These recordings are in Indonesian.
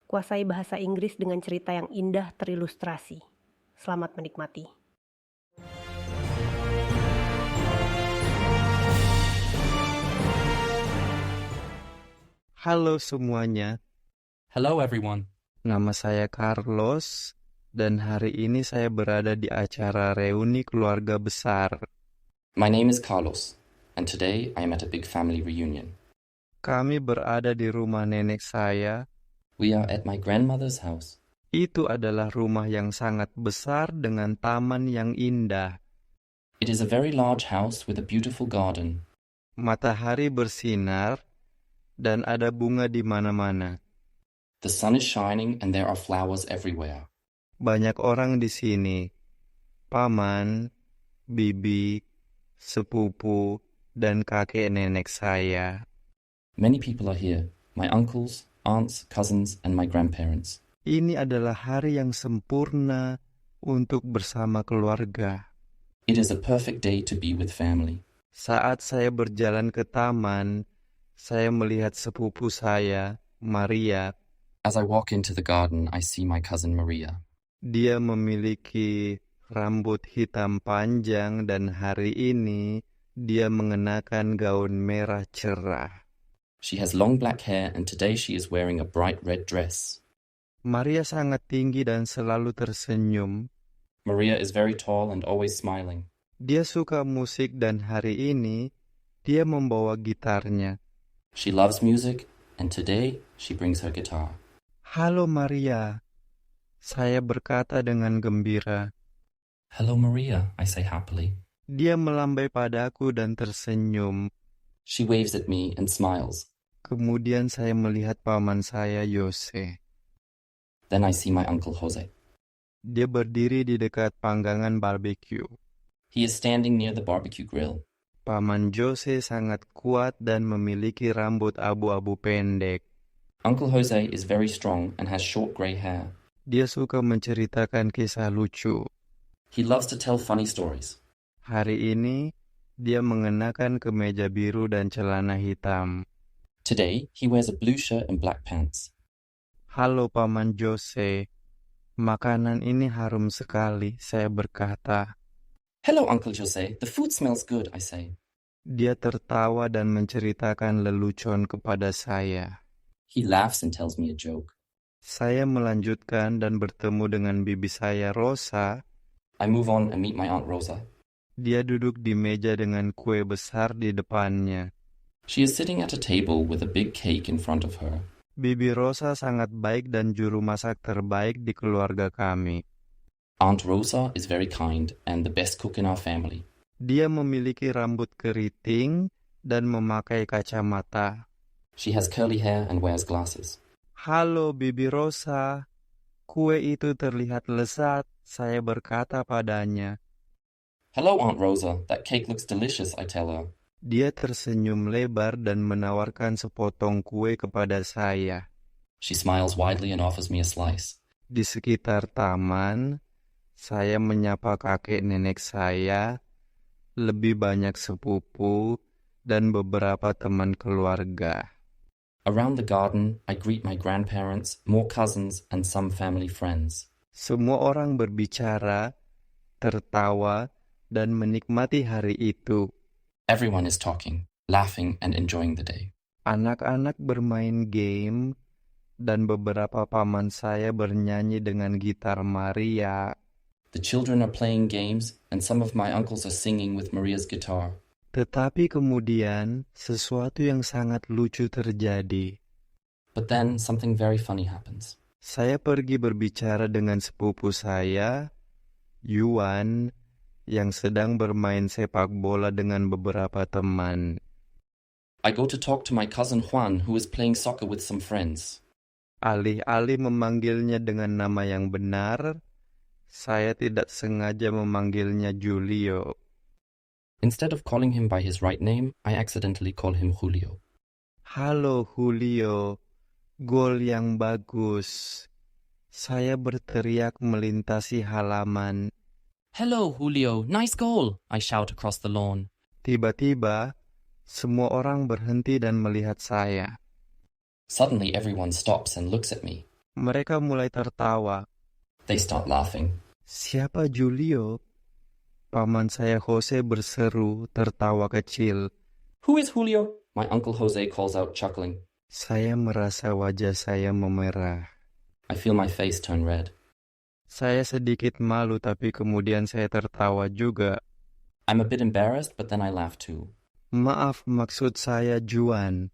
Kuasai bahasa Inggris dengan cerita yang indah terilustrasi. Selamat menikmati. Halo semuanya, Hello, everyone. nama saya Carlos dan hari ini saya berada di acara reuni keluarga besar. My name is Carlos, and today I am at a big family reunion. Kami berada di rumah nenek saya. We are at my grandmother's house. Itu adalah rumah yang sangat besar dengan taman yang indah. It is a very large house with a beautiful garden. Matahari bersinar dan ada bunga di mana-mana. The sun is shining and there are flowers everywhere. Banyak orang di sini. Paman, bibi, sepupu, dan kakek nenek saya. Many people are here. My uncles, aunts, cousins, and my grandparents. Ini adalah hari yang sempurna untuk bersama keluarga. It is a perfect day to be with family. Saat saya berjalan ke taman, saya melihat sepupu saya, Maria. As I walk into the garden, I see my cousin Maria. Dia memiliki rambut hitam panjang dan hari ini dia mengenakan gaun merah cerah. She has long black hair and today she is wearing a bright red dress. Maria sangat tinggi dan selalu tersenyum. Maria is very tall and always smiling. Dia suka musik dan hari ini dia membawa gitarnya. She loves music and today she brings her guitar. Halo Maria, saya berkata dengan gembira. Hello, Maria, I say happily. Dia melambai padaku dan tersenyum. She waves at me and smiles. Kemudian saya melihat paman saya, Yose. Then I see my uncle Jose. Dia berdiri di dekat panggangan barbecue. He is standing near the barbecue grill. Paman Jose sangat kuat dan memiliki rambut abu-abu pendek. Uncle Jose is very strong and has short gray hair. Dia suka menceritakan kisah lucu. He loves to tell funny stories. Hari ini, dia mengenakan kemeja biru dan celana hitam. Today, he wears a blue shirt and black pants. Halo Paman Jose, makanan ini harum sekali, saya berkata. Hello, Uncle Jose. The food smells good, I say. Dia tertawa dan menceritakan lelucon kepada saya. He laughs and tells me a joke. Saya melanjutkan dan bertemu dengan bibi saya, Rosa. I move on and meet my Aunt Rosa. Dia duduk di meja dengan kue besar di depannya. She is sitting at a table with a big cake in front of her. Bibi Rosa sangat baik dan juru masak terbaik di keluarga kami. Aunt Rosa is very kind and the best cook in our family. Dia memiliki rambut keriting dan memakai kacamata. She has curly hair and wears glasses. Halo Bibi Rosa, kue itu terlihat lezat, saya berkata padanya. Hello, Aunt Rosa. That cake looks delicious, I tell her. Dia tersenyum lebar dan menawarkan sepotong kue kepada saya. She smiles widely and offers me a slice. Di sekitar taman, saya menyapa kakek nenek saya, lebih banyak sepupu, dan beberapa teman keluarga. Around the garden, I greet my grandparents, more cousins, and some family friends. Semua orang berbicara, tertawa, dan menikmati hari itu. Everyone is talking, laughing, and enjoying the day. Anak-anak bermain game, dan beberapa paman saya bernyanyi dengan gitar Maria. The children are playing games, and some of my uncles are singing with Maria's guitar. Tetapi kemudian, sesuatu yang sangat lucu terjadi. But then something very funny happens. Saya pergi berbicara dengan sepupu saya, Yuan, yang sedang bermain sepak bola dengan beberapa teman. I go to talk to my cousin Juan, who is playing soccer with some friends. Alih-alih memanggilnya dengan nama yang benar, saya tidak sengaja memanggilnya Julio. Instead of calling him by his right name, I accidentally call him Julio. Halo Julio, gol yang bagus. Saya berteriak melintasi halaman. Hello, Julio. Nice goal, I shout across the lawn. Tiba-tiba, semua orang berhenti dan melihat saya. Suddenly, everyone stops and looks at me. Mereka mulai tertawa. They start laughing. Siapa Julio? Paman saya Jose berseru tertawa kecil. Who is Julio? My Uncle Jose calls out, chuckling. Saya merasa wajah saya memerah. I feel my face turn red. Saya sedikit malu tapi kemudian saya tertawa juga. I'm a bit embarrassed, but then I laugh too. Maaf, maksud saya Juan.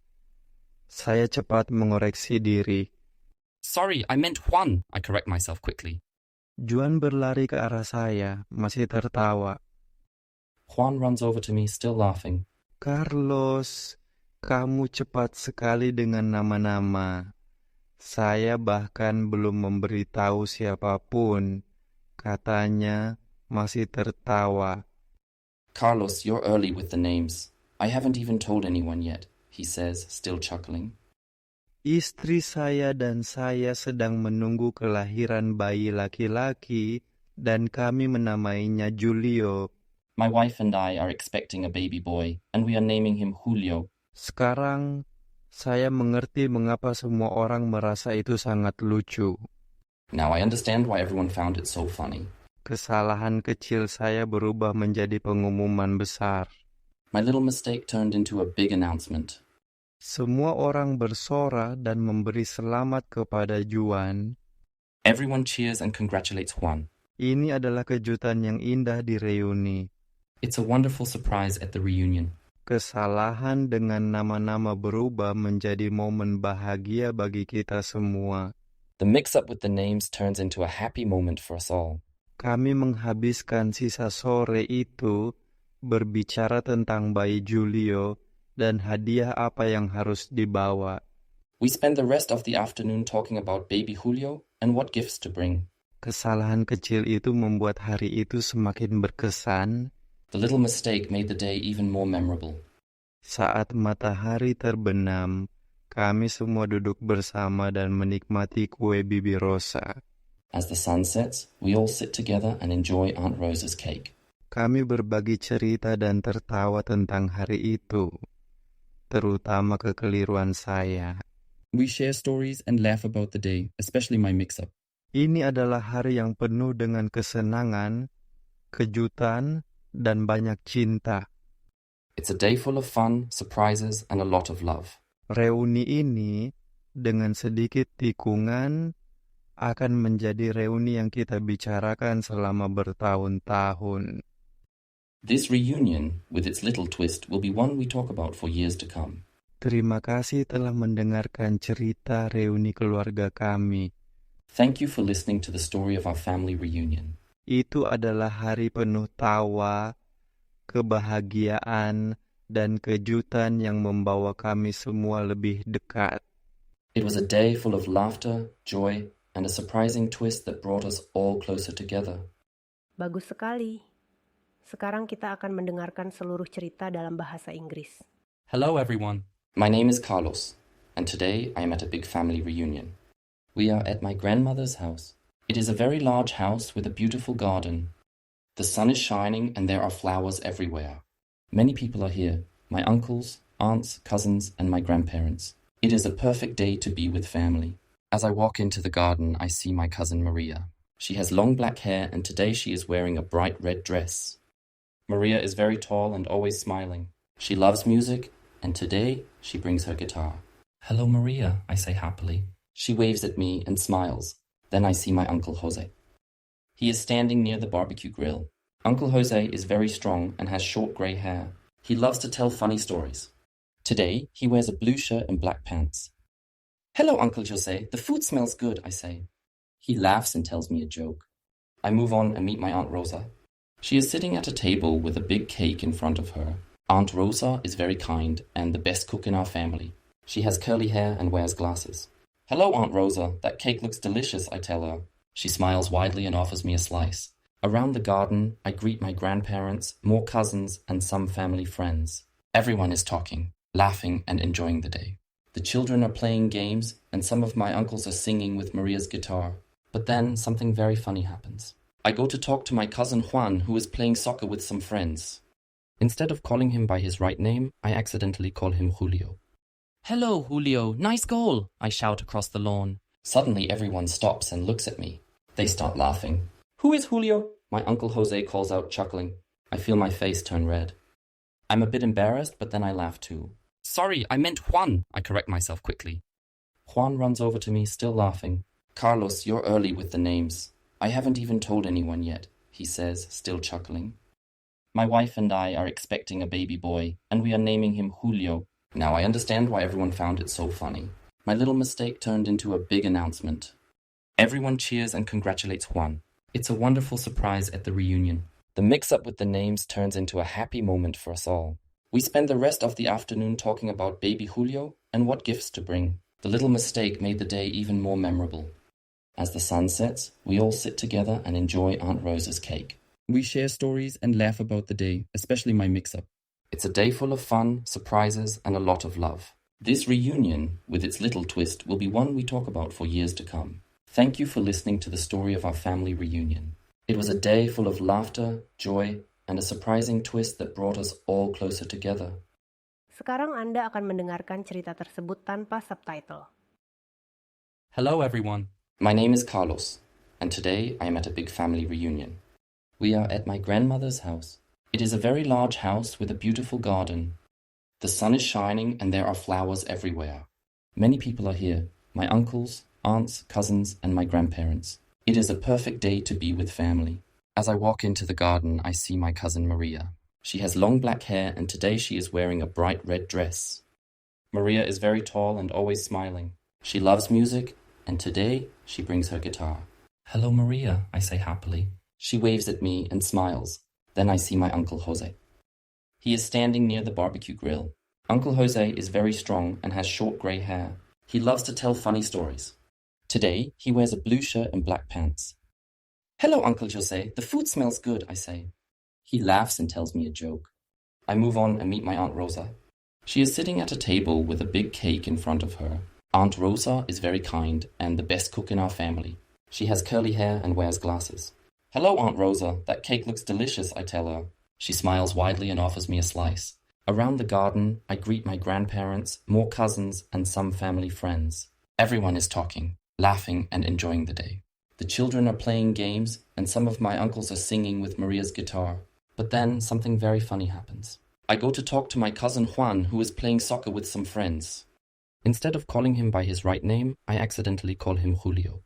Saya cepat mengoreksi diri. Sorry, I meant Juan, I correct myself quickly. Juan berlari ke arah saya, masih tertawa. Juan runs over to me, still laughing. Carlos, kamu cepat sekali dengan nama-nama. Saya bahkan belum memberitahu siapapun. Katanya masih tertawa. Carlos, you're early with the names. I haven't even told anyone yet, he says, still chuckling. Istri saya dan saya sedang menunggu kelahiran bayi laki-laki dan kami menamainya Julio. My wife and I are expecting a baby boy, and we are naming him Julio. Sekarang saya mengerti mengapa semua orang merasa itu sangat lucu. Now I understand why everyone found it so funny. Kesalahan kecil saya berubah menjadi pengumuman besar. My little mistake turned into a big announcement. Semua orang bersorak dan memberi selamat kepada Juan. Everyone cheers and congratulates Juan. Ini adalah kejutan yang indah di reuni. It's a wonderful surprise at the reunion. Kesalahan dengan nama-nama berubah menjadi momen bahagia bagi kita semua. The mix-up with the names turns into a happy moment for us all. Kami menghabiskan sisa sore itu berbicara tentang bayi Julio dan hadiah apa yang harus dibawa. We spend the rest of the afternoon talking about baby Julio and what gifts to bring. Kesalahan kecil itu membuat hari itu semakin berkesan. The little mistake made the day even more memorable. Saat matahari terbenam, kami semua duduk bersama dan menikmati kue bibi Rosa. As the sun sets, we all sit together and enjoy Aunt Rosa's cake. Kami berbagi cerita dan tertawa tentang hari itu, terutama kekeliruan saya. We share stories and laugh about the day, especially my mix-up. Ini adalah hari yang penuh dengan kesenangan, kejutan, dan banyak cinta. It's a day full of fun, surprises, and a lot of love. Reuni ini, dengan sedikit tikungan, akan menjadi reuni yang kita bicarakan selama bertahun-tahun. This reunion, with its little twist, will be one we talk about for years to come. Terima kasih telah mendengarkan cerita reuni keluarga kami. Thank you for listening to the story of our family reunion. Itu adalah hari penuh tawa, kebahagiaan, dan kejutan yang membawa kami semua lebih dekat. It was a day full of laughter, joy, and a surprising twist that brought us all closer together. Bagus sekali. Sekarang kita akan mendengarkan seluruh cerita dalam bahasa Inggris. Hello, everyone. My name is Carlos, and today I am at a big family reunion. We are at my grandmother's house. It is a very large house with a beautiful garden. The sun is shining and there are flowers everywhere. Many people are here, my uncles, aunts, cousins, and my grandparents. It is a perfect day to be with family. As I walk into the garden, I see my cousin Maria. She has long black hair and today she is wearing a bright red dress. Maria is very tall and always smiling. She loves music, and today she brings her guitar. Hello, Maria, I say happily. She waves at me and smiles. Then I see my Uncle Jose. He is standing near the barbecue grill. Uncle Jose is very strong and has short grey hair. He loves to tell funny stories. Today, he wears a blue shirt and black pants. Hello, Uncle Jose. The food smells good, I say. He laughs and tells me a joke. I move on and meet my Aunt Rosa. She is sitting at a table with a big cake in front of her. Aunt Rosa is very kind and the best cook in our family. She has curly hair and wears glasses. Hello, Aunt Rosa. That cake looks delicious, I tell her. She smiles widely and offers me a slice. Around the garden, I greet my grandparents, more cousins, and some family friends. Everyone is talking, laughing, and enjoying the day. The children are playing games, and some of my uncles are singing with Maria's guitar. But then something very funny happens. I go to talk to my cousin Juan, who is playing soccer with some friends. Instead of calling him by his right name, I accidentally call him Julio. Hello, Julio. Nice goal, I shout across the lawn. Suddenly everyone stops and looks at me. They start laughing. Who is Julio? My Uncle Jose calls out, chuckling. I feel my face turn red. I'm a bit embarrassed, but then I laugh too. Sorry, I meant Juan, I correct myself quickly. Juan runs over to me, still laughing. Carlos, you're early with the names. I haven't even told anyone yet, he says, still chuckling. My wife and I are expecting a baby boy, and we are naming him Julio. Now I understand why everyone found it so funny. My little mistake turned into a big announcement. Everyone cheers and congratulates Juan. It's a wonderful surprise at the reunion. The mix-up with the names turns into a happy moment for us all. We spend the rest of the afternoon talking about baby Julio and what gifts to bring. The little mistake made the day even more memorable. As the sun sets, we all sit together and enjoy Aunt Rosa's cake. We share stories and laugh about the day, especially my mix-up. It's a day full of fun, surprises, and a lot of love. This reunion, with its little twist, will be one we talk about for years to come. Thank you for listening to the story of our family reunion. It was a day full of laughter, joy, and a surprising twist that brought us all closer together. Sekarang Anda akan mendengarkan cerita tersebut tanpa subtitle. Hello everyone. My name is Carlos, and today I am at a big family reunion. We are at my grandmother's house. It is a very large house with a beautiful garden. The sun is shining and there are flowers everywhere. Many people are here, my uncles, aunts, cousins, and my grandparents. It is a perfect day to be with family. As I walk into the garden, I see my cousin Maria. She has long black hair and today she is wearing a bright red dress. Maria is very tall and always smiling. She loves music, and today she brings her guitar. Hello Maria, I say happily. She waves at me and smiles. Then I see my Uncle Jose. He is standing near the barbecue grill. Uncle Jose is very strong and has short grey hair. He loves to tell funny stories. Today, he wears a blue shirt and black pants. Hello, Uncle Jose. The food smells good, I say. He laughs and tells me a joke. I move on and meet my Aunt Rosa. She is sitting at a table with a big cake in front of her. Aunt Rosa is very kind and the best cook in our family. She has curly hair and wears glasses. Hello, Aunt Rosa. That cake looks delicious, I tell her. She smiles widely and offers me a slice. Around the garden, I greet my grandparents, more cousins, and some family friends. Everyone is talking, laughing, and enjoying the day. The children are playing games, and some of my uncles are singing with Maria's guitar. But then something very funny happens. I go to talk to my cousin Juan, who is playing soccer with some friends. Instead of calling him by his right name, I accidentally call him Julio.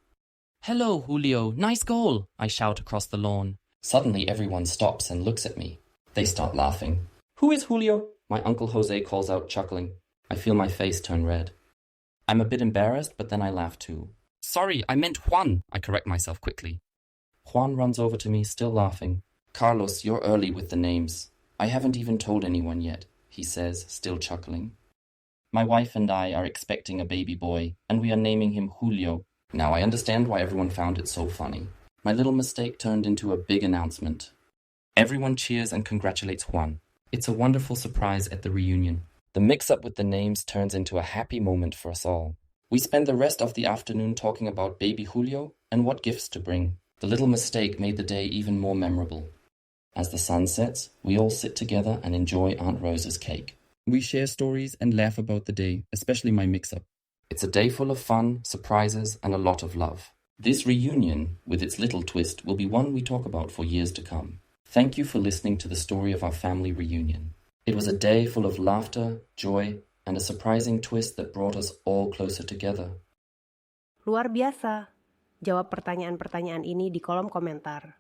Hello, Julio. Nice goal, I shout across the lawn. Suddenly everyone stops and looks at me. They start laughing. Who is Julio? My Uncle Jose calls out, chuckling. I feel my face turn red. I'm a bit embarrassed, but then I laugh too. Sorry, I meant Juan, I correct myself quickly. Juan runs over to me, still laughing. Carlos, you're early with the names. I haven't even told anyone yet, he says, still chuckling. My wife and I are expecting a baby boy, and we are naming him Julio. Now I understand why everyone found it so funny. My little mistake turned into a big announcement. Everyone cheers and congratulates Juan. It's a wonderful surprise at the reunion. The mix-up with the names turns into a happy moment for us all. We spend the rest of the afternoon talking about baby Julio and what gifts to bring. The little mistake made the day even more memorable. As the sun sets, we all sit together and enjoy Aunt Rosa's cake. We share stories and laugh about the day, especially my mix-up. It's a day full of fun, surprises, and a lot of love. This reunion, with its little twist, will be one we talk about for years to come. Thank you for listening to the story of our family reunion. It was a day full of laughter, joy, and a surprising twist that brought us all closer together. Luar biasa. Jawab pertanyaan-pertanyaan ini di kolom komentar.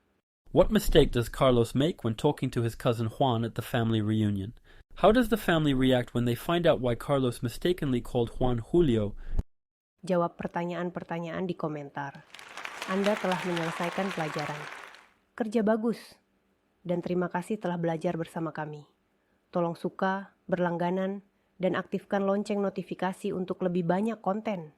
What mistake does Carlos make when talking to his cousin Juan at the family reunion? How does the family react when they find out why Carlos mistakenly called Juan Julio? Jawab pertanyaan-pertanyaan di komentar. Anda telah menyelesaikan pelajaran. Kerja bagus. Dan terima kasih telah belajar bersama kami. Tolong suka, berlangganan, dan aktifkan lonceng notifikasi untuk lebih banyak konten.